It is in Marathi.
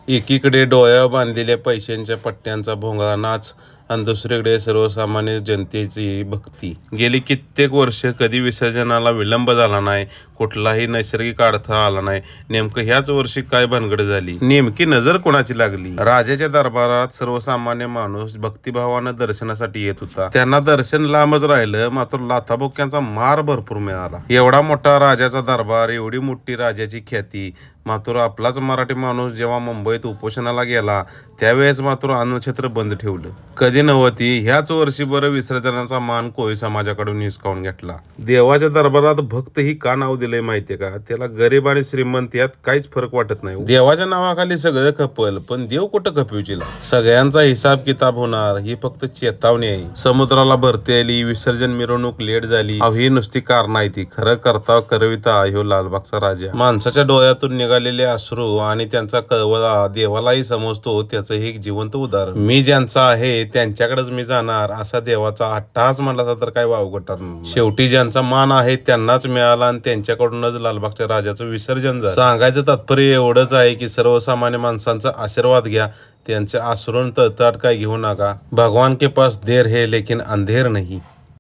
एकीकडे डोळ्यावर बांधलेल्या पैशांच्या पट्ट्यांचा भोंगळा नाच आणि दुसरीकडे सर्वसामान्य जनतेची भक्ती. गेली कित्येक वर्ष कधी विसर्जनाला विलंब झाला नाही, कुठलाही नैसर्गिक अडथळा आला नाही. नेमकं ह्याच वर्षी काय भानगड झाली? नेमकी नजर कोणाची लागली? राजाच्या दरबारात सर्वसामान्य माणूस भक्तिभावानं दर्शनासाठी येत होता. त्यांना दर्शन लांबच राहिलं, मात्र लाथाबुक्क्यांचा मार भरपूर मिळाला. एवढा मोठा राजाचा दरबार, एवढी मोठी राजाची ख्याती, मात्र आपलाच मराठी माणूस जेव्हा मुंबईत उपोषणाला गेला त्यावेळेस मात्र अन्नछत्र बंद ठेवलं. कधी नव्हती ह्याच वर्षी बरं विसर्जनाचा मान कोळी समाजाकडून हिसकावून घेतला. देवाच्या दरबारात भक्त ही का नाव दिलंय माहितीये का? त्याला गरीब आणि श्रीमंत यात काहीच फरक वाटत नाही. देवाच्या नावाखाली सगळं खपल, पण देव कुठं खपवचिला? सगळ्यांचा हिसाब किताब होणार ही फक्त चेतावणी आहे. समुद्राला भरती आली, विसर्जन मिरवणूक लेट झाली, ही नुसती कारण आहे. ती खरं करता करविता ह्यो लालबागचा राजा. माणसाच्या डोळ्यातून निघालेले अश्रू आणि त्यांचा कळवळा देवालाही समजतो. त्याचं हे एक जिवंत उदाहरण. मी ज्यांचा आहे त्यांच्याकडेच मी जाणार असा देवाचा अट्टहास म्हणला तर काय वावगं ठरणार. शेवटी ज्यांचा मान आहे त्यांनाच मिळाला आणि त्यांच्याकडूनच लालबागच्या राजाचं विसर्जन झालं. सांगायचं तात्पर्य एवढंच आहे की सर्वसामान्य माणसांचा आशीर्वाद घ्या, त्यांचे आसरून तळतळाट काय घेऊ नका. भगवान के पास देर है लेकिन अंधेर नहीं.